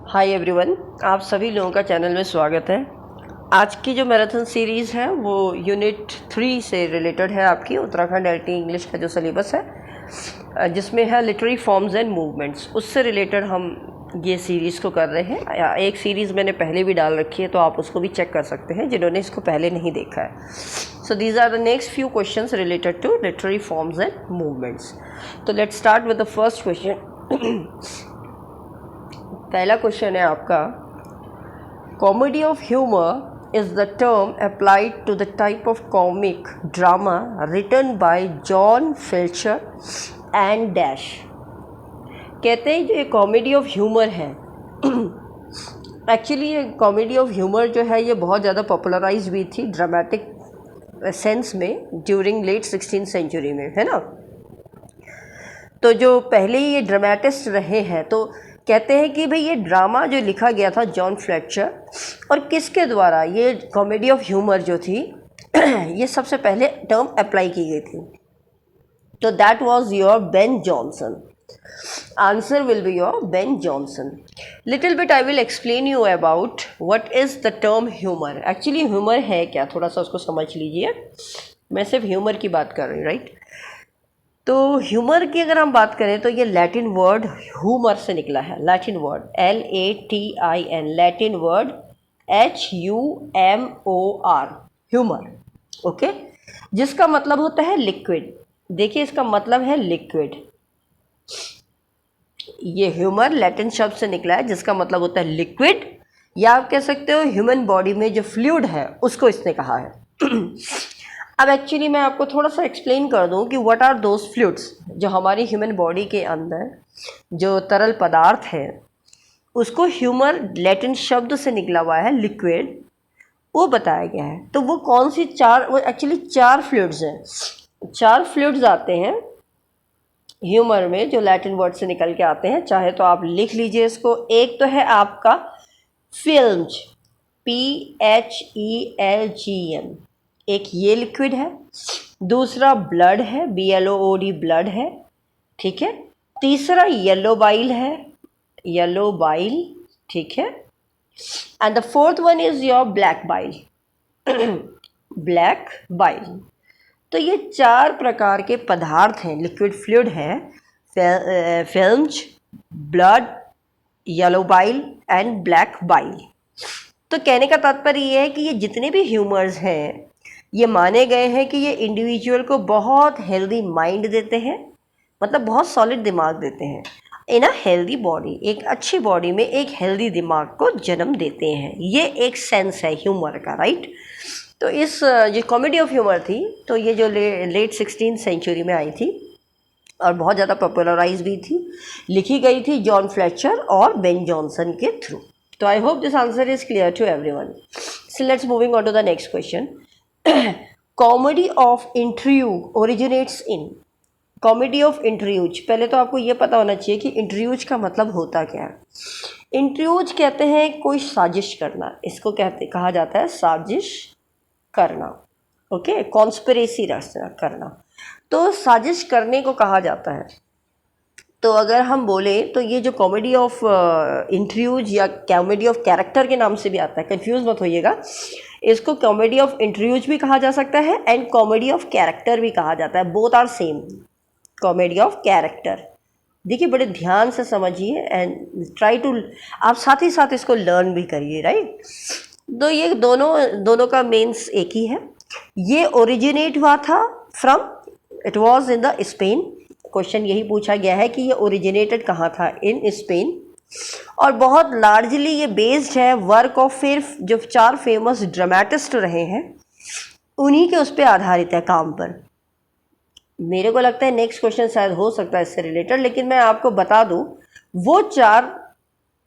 Hi everyone, आप सभी लोगों का चैनल में स्वागत है। आज की जो मैराथन सीरीज़ है वो यूनिट 3 से रिलेटेड है। आपकी उत्तराखंड एलटी इंग्लिश का जो सिलेबस है जिसमें है लिटरेरी फॉर्म्स एंड मूवमेंट्स, उससे रिलेटेड हम ये सीरीज़ को कर रहे हैं। एक सीरीज़ मैंने पहले भी डाल रखी है तो आप उसको भी चेक कर सकते हैं जिन्होंने इसको पहले नहीं देखा है। So these are the next few questions related to literary forms and movements. तो let's start with the first question. पहला क्वेश्चन है आपका, comedy of humour is the term applied to the type of comic drama written by John Fletcher and dash. कहते हैं जो ये comedy of humour है actually ये कॉमेडी ऑफ ह्यूमर जो है ये बहुत ज़्यादा पॉपुलराइज हुई थी ड्रामेटिक सेंस में ड्यूरिंग लेट 16th सेंचुरी में, है ना। तो जो पहले ही ये ड्रामेटिस्ट रहे हैं तो कहते हैं कि भाई ये ड्रामा जो लिखा गया था जॉन फ्लेचर और किसके द्वारा ये कॉमेडी ऑफ ह्यूमर जो थी ये सबसे पहले टर्म अप्लाई की गई थी। तो that was your Ben Jonson. Answer will be your Ben Jonson. Little bit I will explain you about what is the term humour. Actually humour है क्या, थोड़ा सा उसको समझ लीजिए। मैं सिर्फ ह्यूमर की बात कर रही हूँ, राइट। तो ह्यूमर की अगर हम बात करें तो ये लैटिन वर्ड ह्यूमर से निकला है। Latin word LATIN, Latin word HUMOR, humour, okay, जिसका मतलब होता है लिक्विड। देखिए इसका मतलब है लिक्विड। ये ह्यूमर लैटिन शब्द से निकला है जिसका मतलब होता है लिक्विड, या आप कह सकते हो ह्यूमन बॉडी में जो फ्लूइड है उसको इसने कहा है। अब एक्चुअली मैं आपको थोड़ा सा एक्सप्लेन कर दूं कि व्हाट आर दोज फ्लूइड्स जो हमारी ह्यूमन बॉडी के अंदर जो तरल पदार्थ है उसको ह्यूमर लैटिन शब्द से निकला हुआ है लिक्विड, वो बताया गया है। तो वो कौन सी वो एक्चुअली चार फ्लूइड्स हैं। चार फ्लूइड्स आते हैं ह्यूमर में जो लैटिन वर्ड से निकल के आते हैं। चाहे तो आप लिख लीजिए इसको। एक तो है आपका फिल्म्स, PHELGM, एक ये लिक्विड है। दूसरा ब्लड है, BLOOD, ब्लड है, ठीक है। तीसरा येलो बाइल है, येलो बाइल, ठीक है। And the fourth one is your black bile, black bile. तो ये चार प्रकार के पदार्थ हैं, लिक्विड फ्लूइड है, films, blood, yellow bile and black bile. तो कहने का तात्पर्य ये है कि ये जितने भी ह्यूमर्स हैं ये माने गए हैं कि ये इंडिविजुअल को बहुत हेल्दी माइंड देते हैं, मतलब बहुत सॉलिड दिमाग देते हैं। इन अ हेल्दी बॉडी, एक अच्छी बॉडी में एक हेल्दी दिमाग को जन्म देते हैं। ये एक सेंस है ह्यूमर का, राइट। तो इस जो कॉमेडी ऑफ ह्यूमर थी तो ये जो लेट 16th सेंचुरी में आई थी और बहुत ज़्यादा पॉपुलराइज भी थी, लिखी गई थी जॉन फ्लेचर और बेन जॉनसन के थ्रू। तो I hope this answer is clear to everyone. So let's moving on to the next question. Comedy of intrigue originates in. Comedy of intrigue, पहले तो आपको ये पता होना चाहिए कि इंट्रियूज का मतलब होता क्या है। इंट्रियूज कहते हैं कोई साजिश करना, इसको कहा जाता है साजिश करना, ओके, कॉन्स्पिरेसी करना। तो साजिश करने को कहा जाता है। तो अगर हम बोले तो ये जो कॉमेडी ऑफ इंट्रियूज या कॉमेडी ऑफ कैरेक्टर के नाम से भी आता है, कंफ्यूज मत होइएगा। इसको कॉमेडी ऑफ इंट्रियूज भी कहा जा सकता है एंड कॉमेडी ऑफ कैरेक्टर भी कहा जाता है। Both are same. Comedy of character, देखिए बड़े ध्यान से समझिए एंड ट्राई टू, आप साथ ही साथ इसको लर्न भी करिए, राइट। तो ये दोनों का मीन्स एक ही है। ये ओरिजिनेट हुआ था from, it was in the Spain. Question यही पूछा गया है कि ये ओरिजिनेटेड कहाँ था, इन स्पेन। और बहुत लार्जली ये बेस्ड है वर्क ऑफ फिर जो चार फेमस ड्रामेटिस्ट रहे हैं उन्हीं के उस पर आधारित है काम पर। मेरे को लगता है नेक्स्ट क्वेश्चन शायद हो सकता है इससे रिलेटेड, लेकिन मैं आपको बता दूं वो चार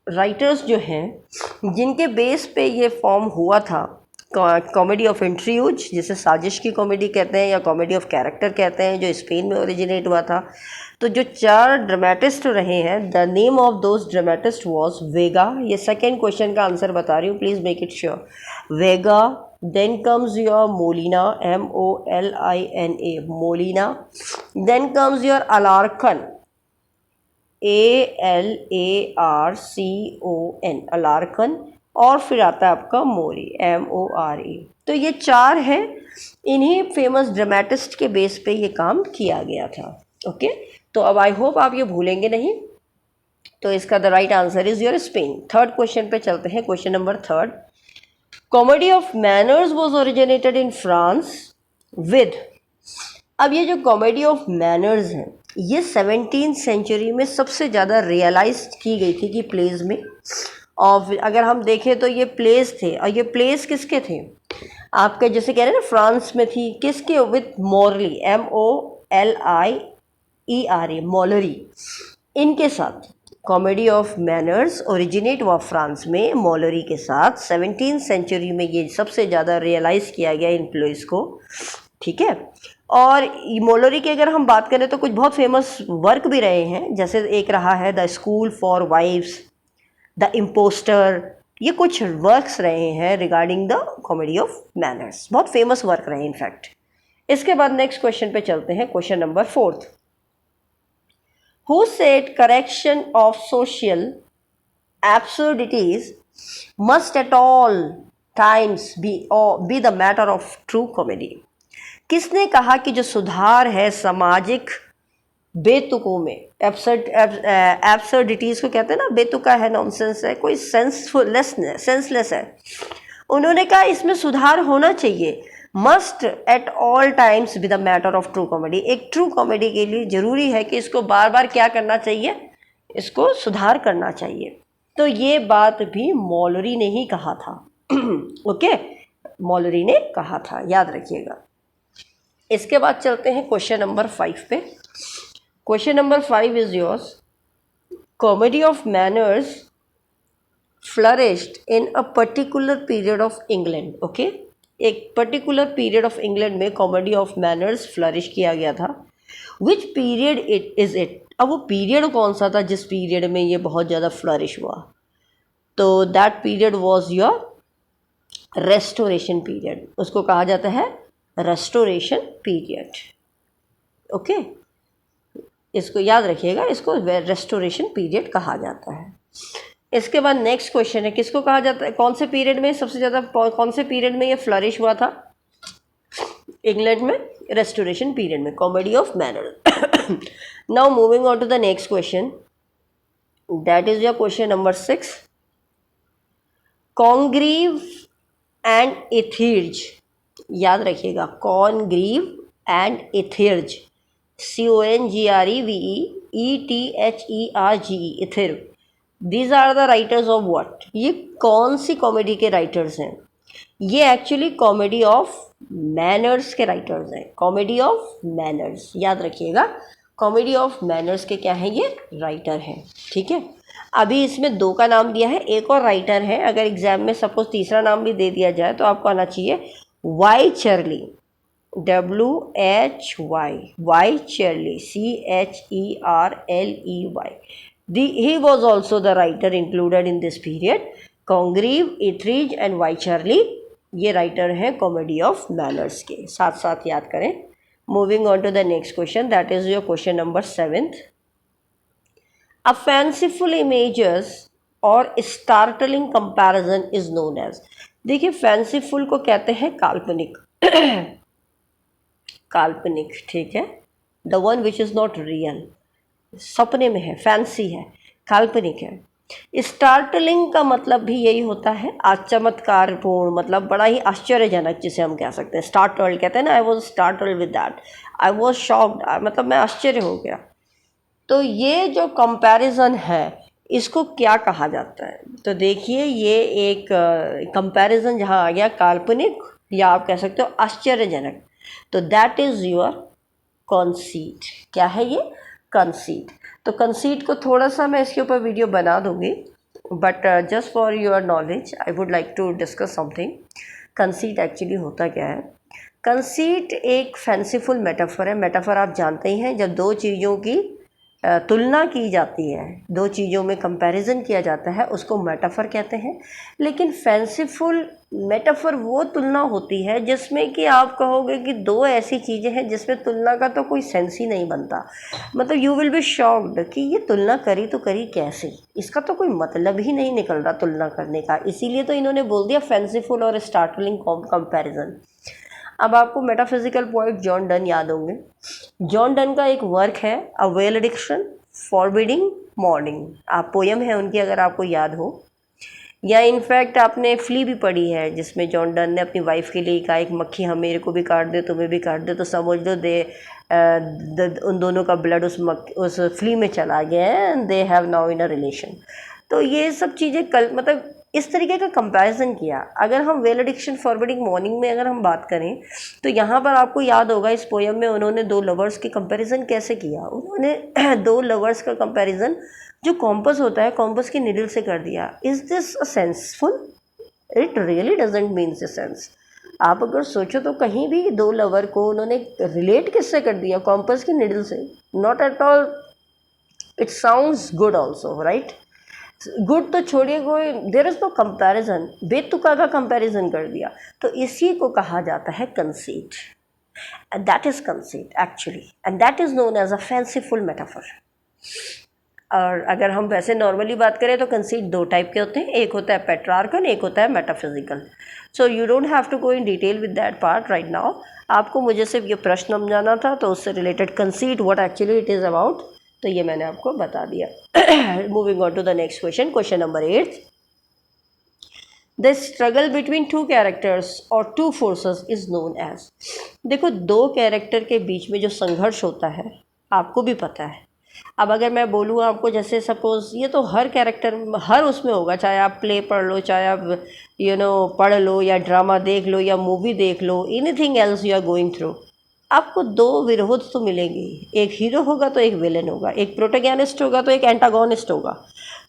राइटर्स जो हैं जिनके बेस पे ये फॉर्म हुआ था कॉमेडी ऑफ इंट्रियूज, जिसे साजिश की कॉमेडी कहते हैं या कॉमेडी ऑफ कैरेक्टर कहते हैं, जो स्पेन में ओरिजिनेट हुआ था। तो जो चार ड्रामेटिस्ट रहे हैं, the name of those dramatist was Vega. ये सेकेंड क्वेश्चन का आंसर बता रही हूँ, please make it sure. Vega, then comes your Molina, MOLINA, Molina, then comes your Alarcon, ALARCON, Alarcon, और फिर आता है आपका मोरे, MORE। तो ये चार हैं, इन्हीं फेमस ड्रामेटिस्ट के बेस पे ये काम किया गया था। ओके, तो अब आई होप आप ये भूलेंगे नहीं। तो इसका the right answer is your Spain. Third question पे चलते हैं, question number third. Comedy of manners was originated in France with. अब ये जो कॉमेडी ऑफ मैनर्स है ये 17th सेंचुरी में सबसे ज़्यादा रियलाइज की गई थी कि प्लेज में। और अगर हम देखें तो ये प्लेस थे, और ये प्लेस किसके थे, आपके जैसे कह रहे हैं ना फ्रांस में थी, किसके, विथ मॉरली, MOLIERE, मॉलरी, इनके साथ। कॉमेडी ऑफ मैनर्स ओरिजिनेट हुआ फ्रांस में मॉलरी के साथ। 17th सेंचुरी में ये सबसे ज़्यादा रियलाइज़ किया गया इन प्लेस को, ठीक है। और मॉलरी की अगर हम बात करें तो कुछ बहुत फेमस वर्क भी रहे हैं, जैसे एक रहा है the school for wives, the impostor, ये कुछ वर्क्स रहे हैं regarding the comedy of manners, बहुत फेमस वर्क रहे इनफैक्ट। इसके बाद नेक्स्ट क्वेश्चन पे चलते हैं, question number fourth. Who said correction of social absurdities must at all times be the matter of true comedy? किसने कहा कि जो सुधार है सामाजिक बेतुकों में, एब्सर्डिटीज़ को कहते हैं ना, बेतुका है, नॉनसेंस है, कोई सेंसलेस है, उन्होंने कहा इसमें सुधार होना चाहिए। Must at all times be the matter of true comedy. एक ट्रू कॉमेडी के लिए ज़रूरी है कि इसको बार बार क्या करना चाहिए, इसको सुधार करना चाहिए। तो ये बात भी मॉलरी ने ही कहा था। ओके, मॉलरी ने कहा था, याद रखिएगा। इसके बाद चलते हैं क्वेश्चन नंबर 5 पे। Question number 5 is yours. Comedy of manners flourished in a particular period of England. Okay, एक पर्टिकुलर पीरियड ऑफ इंग्लैंड में कॉमेडी ऑफ मैनर्स फ्लरिश किया गया था। Which period it is it. अब वो पीरियड कौन सा था जिस पीरियड में ये बहुत ज़्यादा फ्लरिश हुआ? तो that period was your restoration period, उसको कहा जाता है रेस्टोरेशन पीरियड। ओके, इसको याद रखिएगा, इसको रेस्टोरेशन पीरियड कहा जाता है। इसके बाद नेक्स्ट क्वेश्चन है, किसको कहा जाता है, कौन से पीरियड में सबसे ज़्यादा, कौन से पीरियड में ये फ्लरिश हुआ था इंग्लैंड में? रेस्टोरेशन पीरियड में, comedy of manner. Now moving on to the next question, that is your question number 6। Congreve and Etherege, याद रखिएगा, Congreve and Etherege, CONGREVEETHERGE, Etherege. These are the writers of what? ये कौन सी comedy के writers हैं? ये actually comedy of manners के writers हैं, कॉमेडी ऑफ मैनर्स, याद रखिएगा, कॉमेडी ऑफ मैनर्स के क्या हैं, ये राइटर हैं, ठीक है। अभी इसमें 2 का नाम दिया है, एक और राइटर है, अगर एग्जाम में सपोज तीसरा नाम भी दे दिया जाए तो आपको आना चाहिए Wycherley, WHY, Wycherley, CHERLEY। He was also the writer included in this period. Congreve, Etheridge and Wycherley, ये राइटर हैं कॉमेडी ऑफ मैनर्स के, साथ साथ याद करें। Moving on to the next question, that is your question number 7th। A fanciful images और startling comparison is known as. देखिए, fanciful को कहते हैं काल्पनिक, काल्पनिक, ठीक है, the one which is not real, सपने में है, फैंसी है, काल्पनिक है। स्टार्टलिंग का मतलब भी यही होता है, चमत्कारपूर्ण, मतलब बड़ा ही आश्चर्यजनक, जिसे हम कह सकते हैं। स्टार्टल्ड कहते हैं ना, I was startled with that, I was shocked, मतलब मैं आश्चर्य हो गया। तो ये जो कंपैरिजन है इसको क्या कहा जाता है? तो देखिए, ये एक कंपैरिजन जहाँ आ गया काल्पनिक, या आप कह सकते हो आश्चर्यजनक, तो दैट इज़ योर कंसीट। क्या है ये? कंसीट। तो कंसीट को थोड़ा सा मैं इसके ऊपर वीडियो बना दूंगी, but just for your knowledge I would like to discuss something. Conceit actually होता क्या है? कंसीट एक फैंसीफुल मेटाफर है। मेटाफर आप जानते ही हैं, जब 2 चीज़ों की तुलना की जाती है, दो चीज़ों में कंपैरिजन किया जाता है, उसको मेटाफर कहते हैं। लेकिन फैंसीफुल मेटाफर वो तुलना होती है जिसमें कि आप कहोगे कि दो ऐसी चीज़ें हैं जिसमें तुलना का तो कोई सेंस ही नहीं बनता, मतलब यू विल बी शॉक्ड कि ये तुलना करी तो करी कैसे, इसका तो कोई मतलब ही नहीं निकल रहा तुलना करने का। इसीलिए तो इन्होंने बोल दिया फैंसीफुल और स्टार्टलिंग कंपैरिजन। अब आपको मेटाफिजिकल पोएट जॉन डन याद होंगे। जॉन डन का एक वर्क है अ वेलेडिक्शन फॉरबिडिंग मॉर्निंग, आप पोयम है उनकी अगर आपको याद हो, या इनफैक्ट आपने फ्ली भी पढ़ी है जिसमें जॉन डन ने अपनी वाइफ के लिए कहा एक मक्खी हम मेरे को भी काट दे तुम्हें भी काट दे, तो समझ लो उन दोनों का ब्लड उस फ्ली में चला गया है and they have now in a relation. तो ये सब चीज़ें मतलब इस तरीके का कंपैरिजन किया। अगर हम वेलेडिक्शन फॉरवर्डिंग मॉर्निंग में अगर हम बात करें तो यहाँ पर आपको याद होगा इस पोयम में उन्होंने दो लवर्स की कंपैरिजन कैसे किया। उन्होंने दो लवर्स का कंपैरिजन जो कॉम्पस होता है कॉम्पस की निडल से कर दिया। Is this a senseful? It really doesn't means a sense. आप अगर सोचो तो कहीं भी दो लवर को उन्होंने रिलेट किससे कर दिया? कॉम्पस की निडल से। Not at all it sounds good also, right? Good तो छोड़िए, कोई देर इज नो कंपैरिजन, बेतुका का कंपैरिजन कर दिया। तो इसी को कहा जाता है conceit, and that is conceit actually, and that is known as a fanciful metaphor. और अगर हम वैसे नॉर्मली बात करें तो कंसीट दो टाइप के होते हैं, एक होता है पेट्रार्कन, एक होता है metaphysical. So you don't have to go in detail with that part right now. आपको मुझे सिर्फ ये प्रश्न समझाना था, तो उससे related conceit what actually it is about, तो ये मैंने आपको बता दिया। Moving on to the next question, question number 8। The struggle between two characters और two forces is known as. देखो, दो कैरेक्टर के बीच में जो संघर्ष होता है आपको भी पता है। अब अगर मैं बोलूँ आपको, जैसे सपोज ये तो हर कैरेक्टर हर उसमें होगा, चाहे आप प्ले पढ़ लो, चाहे आप पढ़ लो, या ड्रामा देख लो, या मूवी देख लो, anything else you are going through, आपको दो विरोध तो मिलेंगे। एक हीरो होगा तो एक विलेन होगा, एक प्रोटेगनिस्ट होगा तो एक एंटागोनिस्ट होगा।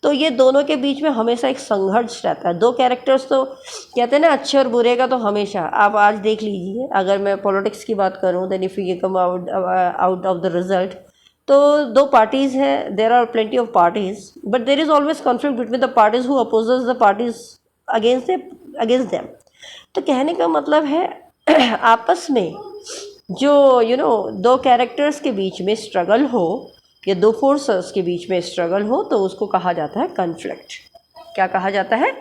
तो ये दोनों के बीच में हमेशा एक संघर्ष रहता है। दो कैरेक्टर्स तो कहते हैं ना, अच्छे और बुरे का तो हमेशा। आप आज देख लीजिए, अगर मैं पॉलिटिक्स की बात करूं, then if you come out of the result, तो दो पार्टीज़ हैं, there are plenty of parties, but there is always conflict between the parties who opposes the parties against them. तो कहने का मतलब है आपस में जो दो कैरेक्टर्स के बीच में स्ट्रगल हो, या दो फोर्सेस के बीच में स्ट्रगल हो, तो उसको कहा जाता है कॉन्फ्लिक्ट। क्या कहा जाता है?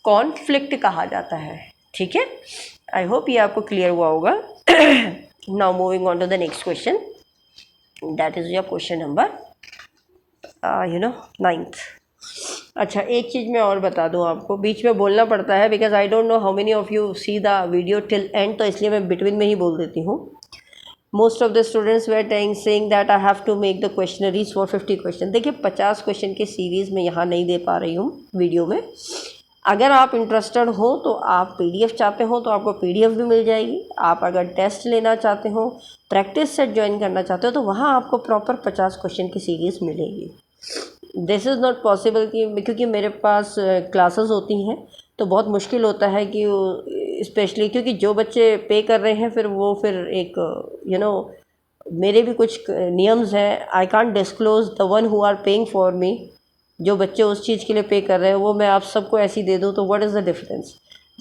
कॉन्फ्लिक्ट कहा जाता है। ठीक है, आई होप ये आपको क्लियर हुआ होगा। Now moving on to the next question, that is your question number 9th। अच्छा, एक चीज़ मैं और बता दूं आपको, बीच में बोलना पड़ता है because I don't know how many of you see the video till end, तो इसलिए मैं बिटवीन में ही बोल देती हूँ। Most of the students were saying that I have to make the questionnaires for 50 question. देखिए, 50 क्वेश्चन की सीरीज़ में यहाँ नहीं दे पा रही हूँ वीडियो में। अगर आप इंटरेस्टेड हो तो आप PDF चाहते हो तो आपको PDF भी मिल जाएगी। आप अगर टेस्ट लेना चाहते हो, प्रैक्टिस सेट ज्वाइन करना चाहते हो, तो वहाँ आपको प्रॉपर 50 क्वेश्चन की सीरीज़ मिलेगी। दिस इज़ नॉट पॉसिबल क्योंकि मेरे पास क्लासेस होती हैं, तो बहुत मुश्किल होता है कि स्पेशली क्योंकि जो बच्चे पे कर रहे हैं फिर एक मेरे भी कुछ नियम्स हैं। I can't disclose the one who are paying for me. जो बच्चे उस चीज़ के लिए पे कर रहे हैं वो मैं आप सबको ऐसी दे दूँ, तो what is the difference?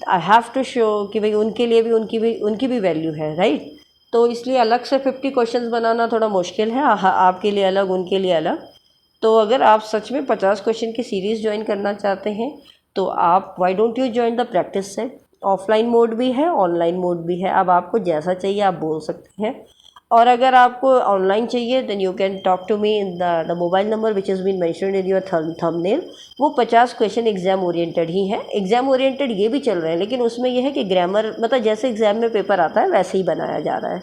I have to show कि भाई उनके लिए भी उनकी भी वैल्यू है, राइट? तो इसलिए अलग से 50 क्वेश्चंस बनाना थोड़ा मुश्किल है, आपके लिए अलग, उनके लिए अलग। तो अगर आप सच में 50 क्वेश्चन की सीरीज़ ज्वाइन करना चाहते हैं तो आप why don't you join the practice set. Offline mode भी है, ऑनलाइन मोड भी है, अब आपको जैसा चाहिए आप बोल सकते हैं। और अगर आपको ऑनलाइन चाहिए then you can talk to me in the mobile number which is been mentioned in your thumbnail. वो 50 क्वेश्चन एग्जाम ओरिएंटेड ही है। एग्जाम ओरिएंटेड ये भी चल रहे हैं, लेकिन उसमें यह है कि ग्रामर मतलब जैसे एग्जाम में पेपर आता है वैसे ही बनाया जा रहा है।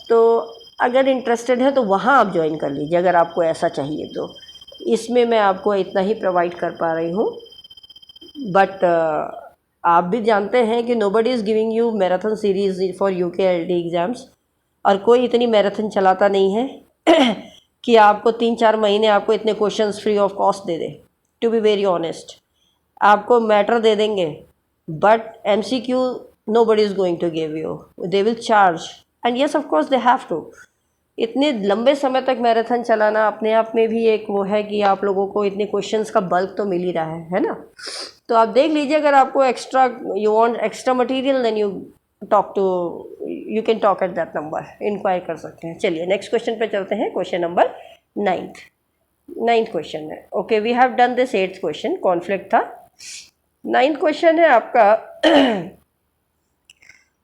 तो अगर इंटरेस्टेड है तो वहाँ आप ज्वाइन कर लीजिए, अगर आपको ऐसा चाहिए तो। इसमें मैं आपको इतना ही प्रोवाइड कर पा रही हूँ, बट आप भी जानते हैं कि nobody is giving you marathon series for UKLD exams, और कोई इतनी मैराथन चलाता नहीं है कि आपको 3-4 महीने आपको इतने क्वेश्चंस फ्री ऑफ कॉस्ट दे दे। टू बी वेरी ऑनेस्ट, आपको मैटर दे देंगे, but MCQ nobody is going to give you, they will charge, and yes of course they have to. इतने लंबे समय तक मैराथन चलाना अपने आप में भी एक वो है कि आप लोगों को इतने क्वेश्चंस का बल्क तो मिल ही रहा है ना। तो आप देख लीजिए, अगर आपको extra you want extra material then you can talk at that number, inquire कर सकते हैं। चलिए नेक्स्ट क्वेश्चन पे चलते हैं, क्वेश्चन नंबर 9th क्वेश्चन है। Okay, we have done this 8th question, conflict था। 9th क्वेश्चन है आपका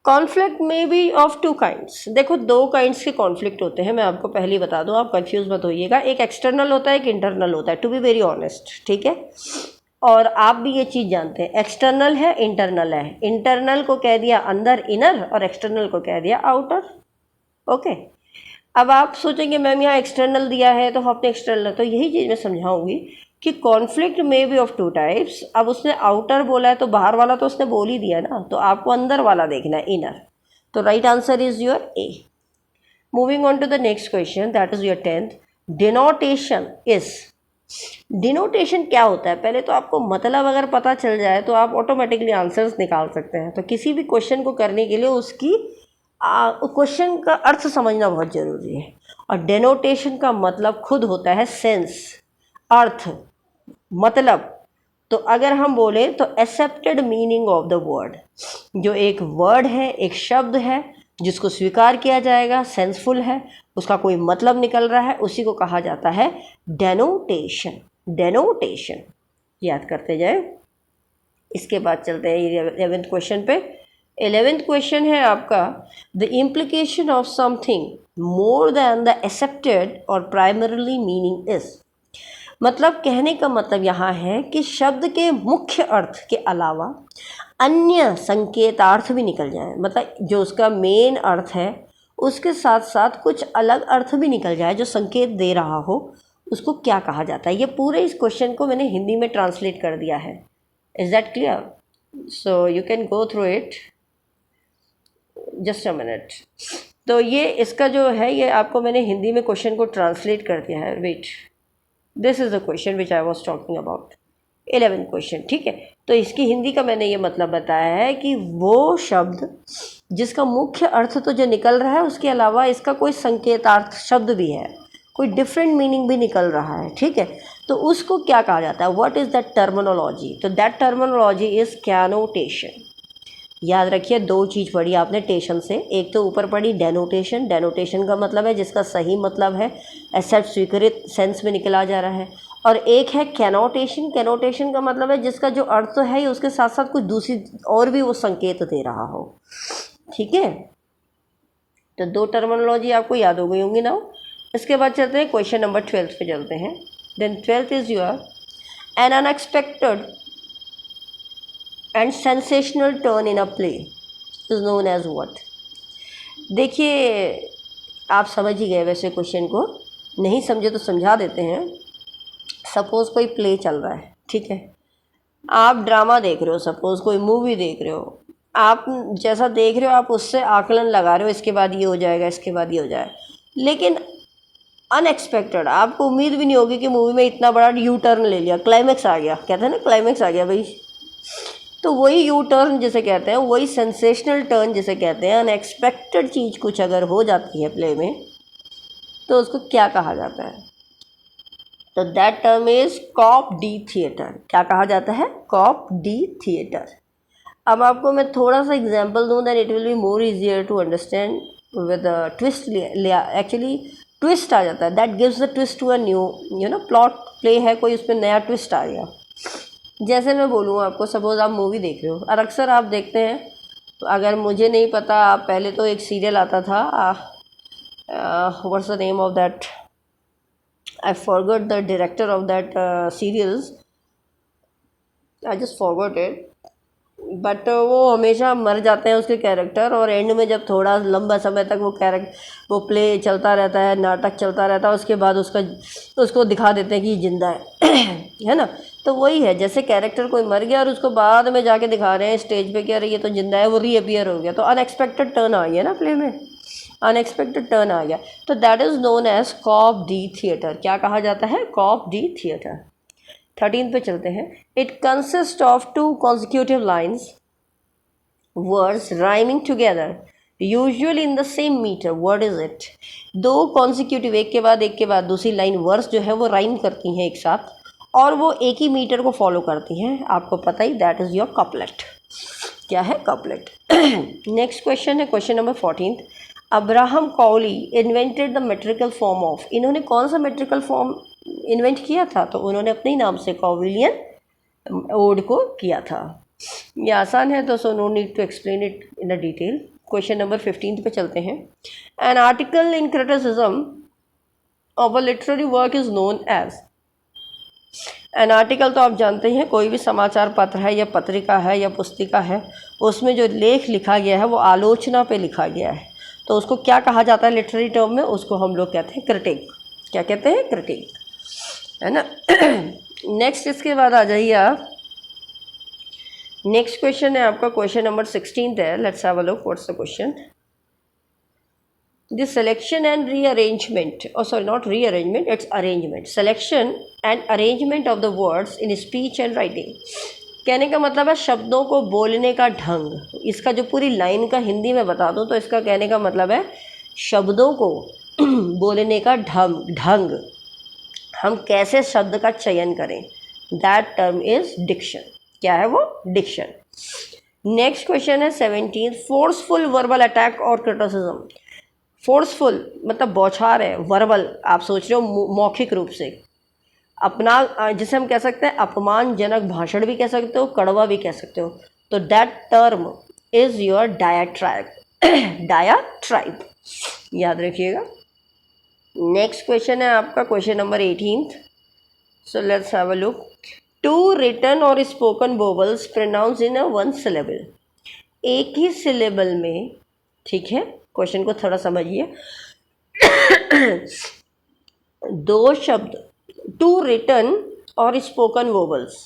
कॉन्फ्लिक्ट में बी ऑफ 2 काइंड्स। देखो 2 काइंड्स के कॉन्फ्लिक्ट होते हैं, मैं आपको पहले ही बता दूं, आप कंफ्यूज मत होइएगा। एक एक्सटर्नल होता है, एक इंटरनल होता है, टू बी वेरी ऑनेस्ट, ठीक है। और आप भी ये चीज़ जानते हैं, एक्सटर्नल है इंटरनल है। इंटरनल को कह दिया अंदर इनर, और एक्सटर्नल को कह दिया आउटर। ओके, अब आप सोचेंगे मैम यहाँ एक्सटर्नल दिया है तो आपने एक्सटर्नल, तो यही चीज़ मैं समझाऊंगी कि कॉन्फ्लिक्ट में बी ऑफ 2 टाइप्स। अब उसने आउटर बोला है तो बाहर वाला तो उसने बोल ही दिया ना, तो आपको अंदर वाला देखना है, इनर। तो right answer is your A. Moving on to the next question, that is your 10th। Denotation is, denotation क्या होता है? पहले तो आपको मतलब अगर पता चल जाए तो आप ऑटोमेटिकली आंसर्स निकाल सकते हैं। तो किसी भी क्वेश्चन को करने के लिए उसकी क्वेश्चन का अर्थ समझना बहुत ज़रूरी है। और डेनोटेशन का मतलब खुद होता है सेंस, अर्थ, मतलब। तो अगर हम बोले तो accepted meaning of the word, जो एक वर्ड है, एक शब्द है जिसको स्वीकार किया जाएगा, सेंसफुल है, उसका कोई मतलब निकल रहा है, उसी को कहा जाता है डेनोटेशन। डेनोटेशन याद करते जाए। इसके बाद चलते हैं 11th क्वेश्चन पे। 11th क्वेश्चन है आपका the implication of something more than the accepted और प्राइमरीली मीनिंग इज। मतलब कहने का मतलब यहाँ है कि शब्द के मुख्य अर्थ के अलावा अन्य संकेतार्थ भी निकल जाए। मतलब जो उसका मेन अर्थ है उसके साथ साथ कुछ अलग अर्थ भी निकल जाए जो संकेत दे रहा हो, उसको क्या कहा जाता है? ये पूरे इस क्वेश्चन को मैंने हिंदी में ट्रांसलेट कर दिया है। Is that clear? So you can go through it, just a minute. तो ये इसका जो है, ये आपको मैंने हिंदी में क्वेश्चन को ट्रांसलेट कर दिया है। Wait, this is the question which I was talking about, 11th question, ठीक है। तो इसकी हिंदी का मैंने ये मतलब बताया है कि वो शब्द जिसका मुख्य अर्थ तो जो निकल रहा है, उसके अलावा इसका कोई संकेतार्थ शब्द भी है, कोई डिफरेंट मीनिंग भी निकल रहा है, ठीक है। तो उसको क्या कहा जाता है? What is that terminology? तो दैट टर्मिनोलॉजी इज़ कैनोटेशन। याद रखिए, 2 चीज़ पढ़ी आपने टेशन से। एक तो ऊपर पढ़ी डेनोटेशन। डेनोटेशन का मतलब है जिसका सही मतलब है एक्सेप्ट, स्वीकृत, सेंस में निकला जा रहा है। और एक है कैनोटेशन। कैनोटेशन का मतलब है जिसका जो अर्थ तो है उसके साथ साथ कुछ दूसरी और भी वो संकेत दे रहा हो, ठीक है। तो 2 टर्मिनोलॉजी आपको याद हो गई होंगी ना। इसके बाद चलते हैं क्वेश्चन नंबर 12 पे चलते हैं। Then 12th is your an unexpected and sensational turn in a play is known as what. देखिए, आप समझ ही गए वैसे क्वेश्चन को, नहीं समझे तो समझा देते हैं। सपोज़ कोई प्ले चल रहा है, ठीक है, आप ड्रामा देख रहे हो, सपोज़ कोई मूवी देख रहे हो, आप जैसा देख रहे हो आप उससे आकलन लगा रहे हो, इसके बाद ये हो जाएगा, इसके बाद ये हो जाए। लेकिन अनएक्सपेक्टेड, आपको उम्मीद भी नहीं होगी कि मूवी में इतना बड़ा यू टर्न ले लिया, क्लाइमैक्स आ गया, कहते हैं ना क्लाइमैक्स आ गया भाई। तो वही यू टर्न जिसे कहते हैं, वही सेंसेशनल टर्न जिसे कहते हैं, अनएक्सपेक्टेड चीज़ कुछ अगर हो जाती है प्ले में तो उसको क्या कहा जाता है? तो that term is coup de theatre. क्या कहा जाता है? Coup de theatre. अब आपको मैं थोड़ा सा एग्जांपल दूं, that it will be more easier to understand with twist. Actually twist आ जाता है, that gives the twist to a new plot play है कोई, उसमें नया ट्विस्ट आ गया। जैसे मैं बोलूँ आपको, सपोज़ आप मूवी देख रहे हो, और अक्सर आप देखते हैं, तो अगर मुझे नहीं पता, आप पहले तो एक सीरियल आता था, what's the name of that, I forgot the director of that serials, I just forgot it, but वो हमेशा मर जाते हैं उसके कैरेक्टर, और एंड में जब थोड़ा लंबा समय तक वो प्ले चलता रहता है, नाटक चलता रहता है, उसके बाद उसको दिखा देते हैं कि जिंदा है है ना। तो वही है, जैसे कैरेक्टर कोई मर गया और उसको बाद में जाके दिखा रहे हैं स्टेज पे कि अरे ये तो जिंदा है, वो रीअपियर हो गया। तो अनएक्सपेक्टेड टर्न आ गया ना प्ले में, अनएक्सपेक्टेड टर्न आ गया। तो that is known as coup de theatre. क्या कहा जाता है? Coup de theatre. 13 पे चलते हैं। It consist of 2 consecutive lines, words rhyming together usually in the same meter, what is it? दो कॉन्सिक्यूटिव, एक के बाद दूसरी लाइन वर्स जो है वो राइम करती हैं एक साथ और वो एक ही मीटर को फॉलो करती हैं, आपको पता ही, दैट इज़ योर कपलेट। क्या है? कपलेट। नेक्स्ट क्वेश्चन है question number 14। Abraham Cowley invented the metrical form of, इन्होंने कौन सा मेट्रिकल फॉर्म इन्वेंट किया था? तो उन्होंने अपने ही नाम से कौविलियन ओड को किया था। ये आसान है तो so no need to explain it in a detail. Question number 15 पे चलते हैं। An article in criticism of a literary work is known as, an article तो आप जानते हैं कोई भी समाचार पत्र है या पत्रिका है या पुस्तिका है, उसमें जो लेख लिखा गया है वो आलोचना पे लिखा गया है, तो उसको क्या कहा जाता है लिटरेरी टर्म में? उसको हम लोग कहते हैं क्रिटिक। क्या कहते हैं? क्रिटिक, है ना। नेक्स्ट इसके बाद आ जाइए आप, नेक्स्ट क्वेश्चन है आपका क्वेश्चन नंबर 16 है। Let's have a look what's the question. The selection and rearrangement, oh sorry, not rearrangement, it's arrangement, selection and arrangement of the words in speech and writing। कहने का मतलब है शब्दों को बोलने का ढंग। इसका जो पूरी लाइन का हिंदी में बता दूं तो इसका कहने का मतलब है शब्दों को बोलने का ढंग, हम कैसे शब्द का चयन करें, दैट टर्म इज डिक्शन। क्या है वो? डिक्शन। नेक्स्ट क्वेश्चन है 17। फोर्सफुल वर्बल अटैक और क्रिटिसिज्म। फोर्सफुल मतलब बौछार है, वर्बल आप सोच रहे हो मौखिक रूप से, अपना जिसे हम कह सकते हैं अपमानजनक भाषण भी कह सकते हो, कड़वा भी कह सकते हो, तो that term is your diatribe. Diatribe, याद रखिएगा। नेक्स्ट क्वेश्चन है आपका question number 18। So let's have a look. Two written और spoken vowels pronounce in a one syllable, एक ही सिलेबल में, ठीक है, क्वेश्चन को थोड़ा समझिए। दो शब्द, टू रिटन और स्पोकन वोवल्स,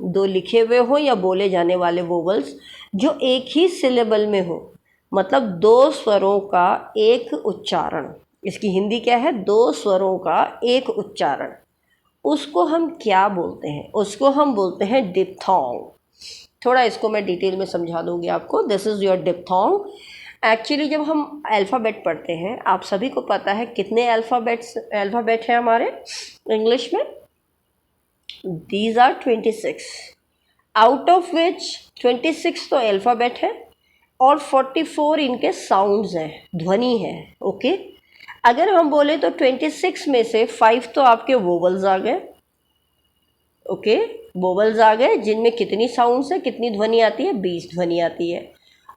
दो लिखे हुए हो या बोले जाने वाले वोवल्स जो एक ही सिलेबल में हो, मतलब दो स्वरों का एक उच्चारण। इसकी हिंदी क्या है? दो स्वरों का एक उच्चारण। उसको हम क्या बोलते हैं? उसको हम बोलते हैं डिप्थोंग। थोड़ा इसको मैं डिटेल में समझा दूंगी आपको। This is your diphthong. Actually जब हम अल्फ़ाबेट पढ़ते हैं, आप सभी को पता है कितने अल्फ़ाबेट हैं हमारे इंग्लिश में? These are 26, out of which 26 तो अल्फ़ाबेट है और 44 इनके साउंड्स हैं, ध्वनि है। ओके, अगर हम बोले तो 26 में से 5 तो आपके वोवल्स आ गए। ओके, वोवल्स आ गए जिनमें कितनी साउंड्स है, कितनी ध्वनि आती है? 20 ध्वनि आती है।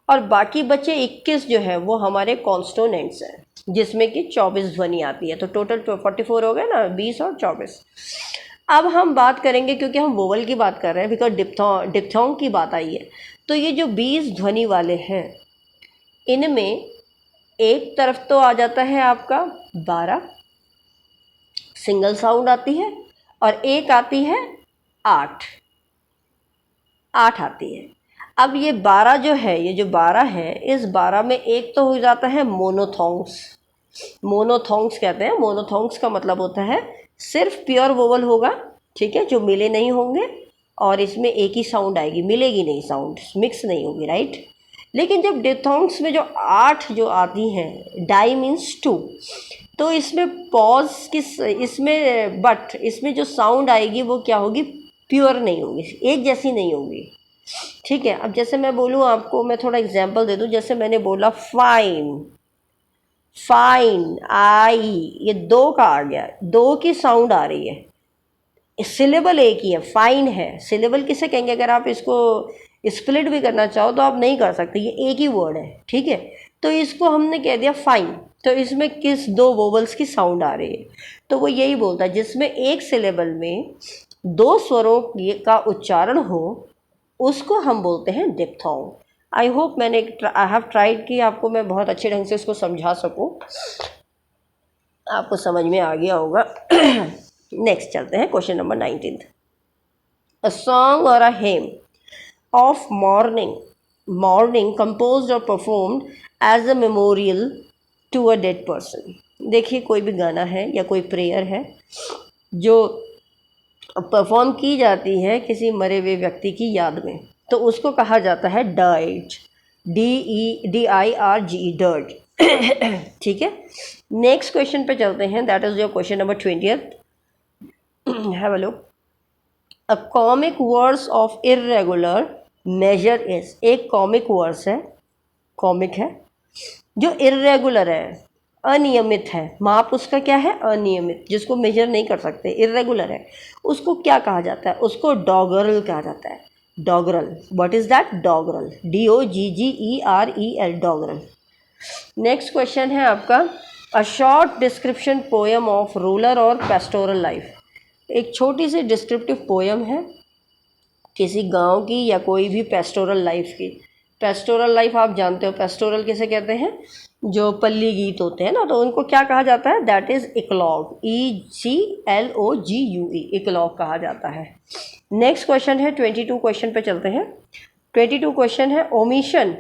और बाकी बचे 21 जो है वो हमारे कॉन्स्टोनेंट्स हैं जिसमें कि 24 ध्वनि आती है। तो टोटल 44 हो गए ना, 20 और 24। अब हम बात करेंगे, क्योंकि हम वोवल की बात कर रहे हैं, बिकॉज डिप्थोंग की बात आई है, तो ये जो 20 ध्वनि वाले हैं इनमें एक तरफ तो आ जाता है आपका 12 सिंगल साउंड आती है, और एक आती है 8 आती है। अब ये 12 जो है, ये जो 12 है, इस 12 में एक तो हो जाता है मोनोथोंग्स। मोनोथोंग्स कहते हैं। मोनोथोंग्स का मतलब होता है सिर्फ प्योर वोवल होगा, ठीक है, जो मिले नहीं होंगे, और इसमें एक ही साउंड आएगी, मिलेगी नहीं, साउंड मिक्स नहीं होगी, राइट। लेकिन जब डिप्थोंग्स में जो 8 जो आती हैं, डाई मीन्स 2, तो इसमें पॉज किस, इसमें बट इसमें जो साउंड आएगी वो क्या होगी? प्योर नहीं होगी, एक जैसी नहीं होगी, ठीक है। अब जैसे मैं बोलूँ आपको, मैं थोड़ा एग्जांपल दे दूँ। जैसे मैंने बोला फाइन, फाइन, आई, ये 2 का आ गया, 2 की साउंड आ रही है, सिलेबल एक ही है, फाइन है। सिलेबल किसे कहेंगे? अगर आप इसको स्प्लिट भी करना चाहो तो आप नहीं कर सकते, ये एक ही वर्ड है, ठीक है। तो इसको हमने कह दिया फाइन, तो इसमें किस 2 वोवल्स की साउंड आ रही है? तो वो यही बोलता है जिसमें एक सिलेबल में 2 स्वरों का उच्चारण हो, उसको हम बोलते हैं diphthong. I hope I have tried कि आपको मैं बहुत अच्छे ढंग से इसको समझा सकूं, आपको समझ में आ गया होगा। नेक्स्ट चलते हैं question number 19। A song or a hymn of mourning composed or performed as a memorial to a dead person. देखिए, कोई भी गाना है या कोई प्रेयर है जो परफॉर्म की जाती है किसी मरे हुए व्यक्ति की याद में, तो उसको कहा जाता है डाइट। DIRGE, dirt. ठीक है, नेक्स्ट क्वेश्चन पे चलते हैं, that is your question number 20th। Have a look. A comic words of irregular measure is, एक कॉमिक वर्ड्स है, कॉमिक है जो इर्रेगुलर है, अनियमित है, माप उसका क्या है, अनियमित, जिसको मेजर नहीं कर सकते, इर्रेगुलर है, उसको क्या कहा जाता है, उसको डॉगरल कहा जाता है। Doggerel, what is that, doggerel, DOGGEREL, doggerel. Next question है आपका, a short description poem of rural और पेस्टोरल लाइफ, एक छोटी सी डिस्क्रिप्टिव पोएम है किसी गांव की या कोई भी पेस्टोरल लाइफ की। पेस्टोरल लाइफ आप जानते हो, पेस्टोरल किसे कहते हैं, जो पल्ली गीत होते हैं ना, तो उनको क्या कहा जाता है, दैट इज इक्लॉग, ECLOGUE, इक्लॉग कहा जाता है। नेक्स्ट क्वेश्चन है 22 क्वेश्चन पे चलते हैं। 22 क्वेश्चन है, omission,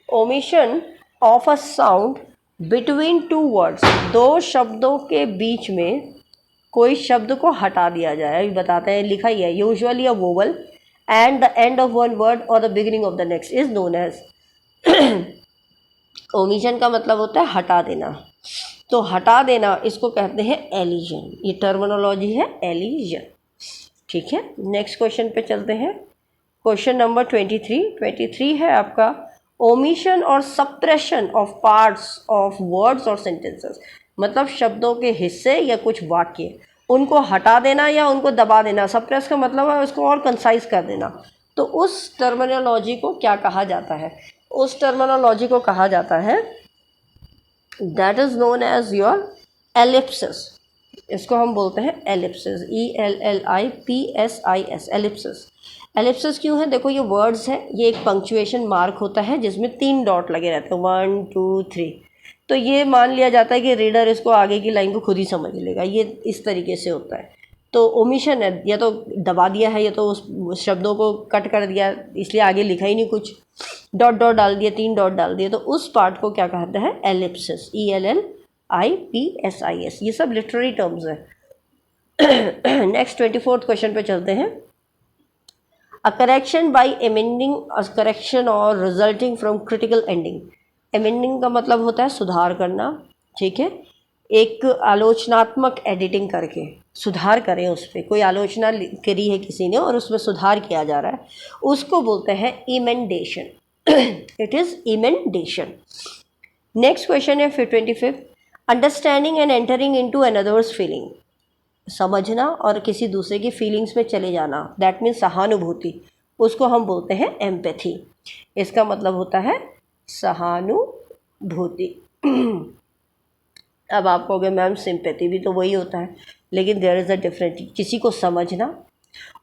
omission of a sound between two words, दो शब्दों के बीच में कोई शब्द को हटा दिया जाए, अभी बताते हैं, लिखा ही है, usually a vowel and the end of one word और the beginning of the next is known as. Omission का मतलब होता है हटा देना, तो हटा देना इसको कहते हैं एलिजन, ये टर्मिनोलॉजी है एलिजन। ठीक है, नेक्स्ट क्वेश्चन पे चलते हैं, क्वेश्चन नंबर 23 है आपका, ओमिशन और suppression of parts of words और सेंटेंसेस, मतलब शब्दों के हिस्से या कुछ वाक्य, उनको हटा देना या उनको दबा देना। सप्रेस का मतलब है उसको और कंसाइज कर देना, तो उस टर्मिनोलॉजी को क्या कहा जाता है, उस टर्मिनोलॉजी को कहा जाता है, that is known as your ellipsis, इसको हम बोलते हैं एलिप्सिस, ELLIPSIS, एलिप्सिस। एलिप्सिस क्यों है, देखो ये वर्ड्स है, ये एक पंक्चुएशन मार्क होता है जिसमें 3 डॉट लगे रहते हैं, 1 2 3, तो ये मान लिया जाता है कि रीडर इसको आगे की लाइन को खुद ही समझ लेगा, ये इस तरीके से होता है। तो ओमिशन है, या तो दबा दिया है या तो उस शब्दों को कट कर दिया, इसलिए आगे लिखा ही नहीं कुछ, डॉट डॉट डाल दिया, 3 डॉट डाल दिए, तो उस पार्ट को क्या कहते हैं, एलिप्सिस, ELLIPSIS, ये सब लिटरेरी टर्म्स है। नेक्स्ट 24th क्वेश्चन पे चलते हैं, a correction by amending a correction और resulting from critical ending. Amending का मतलब होता है सुधार करना, ठीक है, एक आलोचनात्मक एडिटिंग करके सुधार करें, उस पर कोई आलोचना करी है किसी ने और उसमें सुधार किया जा रहा है, उसको बोलते हैं emendation. It is emendation. Next question है फिर 25, understanding and entering into another's feeling, समझना और किसी दूसरे की फीलिंग्स में चले जाना, दैट मीन्स सहानुभूति, उसको हम बोलते हैं एम्पैथी, इसका मतलब होता है सहानुभूति। अब आप कहोगे मैम सिंपैथी भी तो वही होता है, लेकिन देयर इज़ अ डिफरेंट, किसी को समझना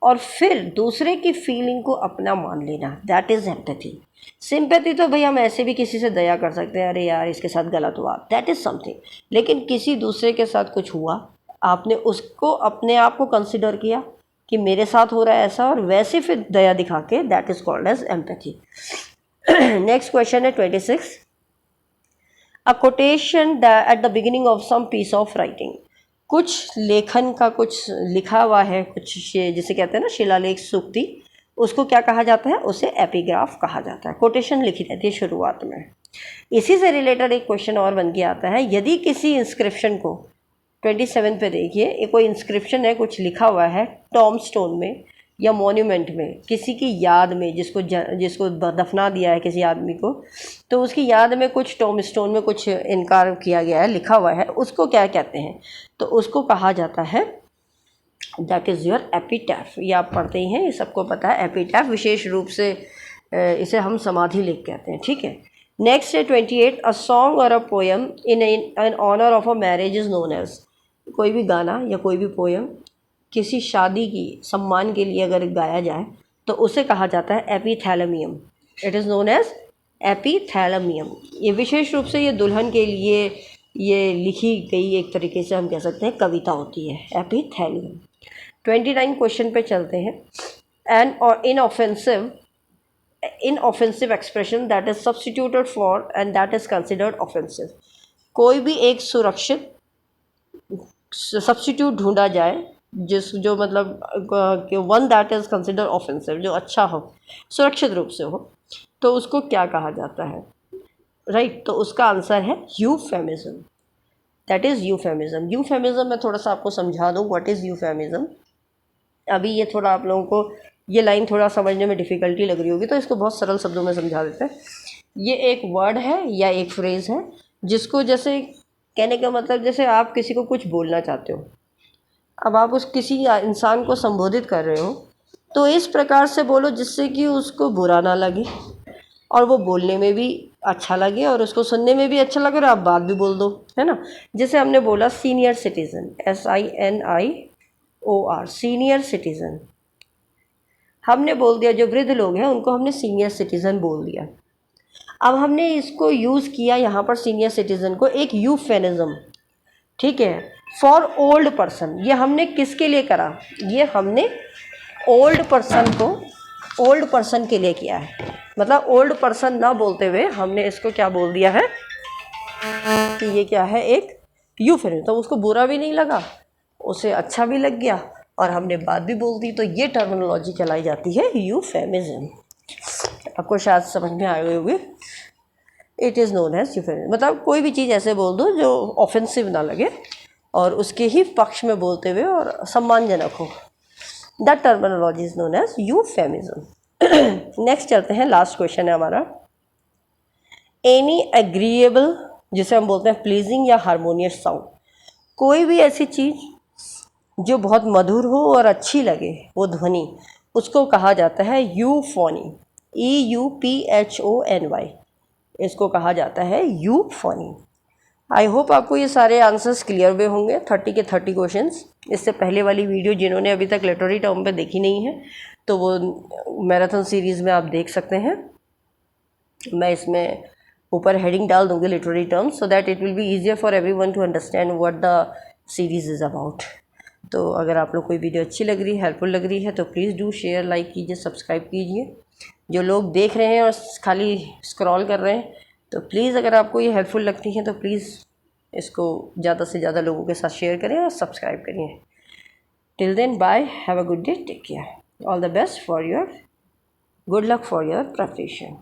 और फिर दूसरे की फीलिंग को अपना मान लेना, दैट इज़ एम्पैथी। सिंपैथी तो भाई हम ऐसे भी किसी से दया कर सकते हैं, अरे यार इसके साथ गलत हुआ, दैट इज़ समथिंग, लेकिन किसी दूसरे के साथ कुछ हुआ, आपने उसको अपने आप को कंसिडर किया कि मेरे साथ हो रहा है ऐसा, और वैसे फिर दया दिखा के, that is called as empathy. Next question है 26, a quotation at the beginning of some piece of writing, कुछ लेखन का कुछ लिखा हुआ है, कुछ जिसे कहते हैं ना शिलालेख, सूक्ति, उसको क्या कहा जाता है, उसे एपिग्राफ कहा जाता है। कोटेशन लिखी रहती है शुरुआत में। इसी से रिलेटेड एक क्वेश्चन और बन के आता है, यदि किसी इंस्क्रिप्शन को, 27 पे देखिए, एक कोई इंस्क्रिप्शन है, कुछ लिखा हुआ है टॉम स्टोन में या मॉन्यूमेंट में किसी की याद में, जिसको दफना दिया है किसी आदमी को, तो उसकी याद में कुछ टॉम स्टोन में कुछ इनकार किया गया है, लिखा हुआ है, उसको क्या कहते हैं, तो उसको कहा जाता है, दैट इज़ योर एपिटैफ। ये आप पढ़ते ही हैं, ये सबको पता है, एपिटैफ, विशेष रूप से इसे हम समाधि लेख कहते हैं, ठीक है। नेक्स्ट है 28, a song or a poem in honour of a marriage is known as, कोई भी गाना या कोई भी पोएम किसी शादी की सम्मान के लिए अगर गाया जाए तो उसे कहा जाता है एपिथैलेमियम, इट इज़ नोन एज एपिथैलेमियम। ये विशेष रूप से ये दुल्हन के लिए ये लिखी गई एक तरीके से हम कह सकते हैं कविता होती है, एपिथैलियम। 29 क्वेश्चन पे चलते हैं, एन और inoffensive expression that is substituted for and that is considered offensive, कोई भी एक सुरक्षित सब्स्टिट्यूट ढूंढा जाए जो मतलब one that is consider offensive, जो अच्छा हो, सुरक्षित रूप से हो, तो उसको क्या कहा जाता है? राइट, तो उसका आंसर है euphemism. That is euphemism. Euphemism मैं थोड़ा सा आपको समझा दूँ व्हाट इज़ यूफेमिज्म। अभी ये थोड़ा आप लोगों को ये लाइन थोड़ा समझने में डिफ़िकल्टी लग रही होगी, तो इसको बहुत सरल शब्दों में समझा देते हैं। ये एक वर्ड है या एक फ्रेज़ है जिसको, जैसे कहने का मतलब, जैसे आप किसी को कुछ बोलना चाहते हो, अब आप उस किसी इंसान को संबोधित कर रहे हो, तो इस प्रकार से बोलो जिससे कि उसको बुरा ना लगे और वो बोलने में भी अच्छा लगे और उसको सुनने में भी अच्छा लगे और आप बात भी बोल दो, है ना। जैसे हमने बोला senior citizen, SINIOR, senior citizen, हमने बोल दिया। जो वृद्ध लोग हैं उनको हमने सीनियर सिटीज़न बोल दिया। अब हमने इसको यूज़ किया यहाँ पर सीनियर सिटीज़न को एक यूफेमिज्म, ठीक है, फॉर ओल्ड पर्सन। ये हमने किसके लिए करा? ये हमने ओल्ड पर्सन को, ओल्ड पर्सन के लिए किया है। मतलब ओल्ड पर्सन ना बोलते हुए हमने इसको क्या बोल दिया है कि ये क्या है, एक यूफेमिज्म। तो उसको बुरा भी नहीं लगा, उसे अच्छा भी लग गया और हमने बात भी बोल दी। तो ये टर्मिनोलॉजी कहलाई जाती है यूफेमिज्म। आपको शायद समझ में आ गई होगी। It is known as euphemism. मतलब कोई भी चीज़ ऐसे बोल दो जो ऑफेंसिव ना लगे और उसके ही पक्ष में बोलते हुए और सम्मानजनक हो। The terminology is known as euphemism. Next चलते हैं, लास्ट क्वेश्चन है हमारा। एनी एग्रीएबल, जिसे हम बोलते हैं प्लीजिंग या हारमोनियस साउंड, कोई भी ऐसी चीज़ जो बहुत मधुर हो और अच्छी लगे, वो ध्वनि, उसको कहा जाता है यूफोनी। EUPHONY, इसको कहा जाता है यूफोनी। आई होप आपको ये सारे आंसर्स क्लियर हुए होंगे, 30 के 30 क्वेश्चंस। इससे पहले वाली वीडियो जिन्होंने अभी तक लिटरेरी टर्म पे देखी नहीं है तो वो मैराथन सीरीज़ में आप देख सकते हैं। मैं इसमें ऊपर हेडिंग डाल दूँगी literary terms, so that it will be easier for everyone to understand what the series is about. तो अगर आप लोग कोई वीडियो अच्छी लग रही है, हेल्पफुल लग रही है, तो प्लीज़ डू शेयर, लाइक कीजिए, सब्सक्राइब कीजिए। जो लोग देख रहे हैं और खाली स्क्रॉल कर रहे हैं, तो प्लीज़ अगर आपको ये हेल्पफुल लगती है तो प्लीज़ इसको ज़्यादा से ज़्यादा लोगों के साथ शेयर करें और सब्सक्राइब करिए। Till then, bye, have a good day, take care, all the best for your, good luck for your preparation.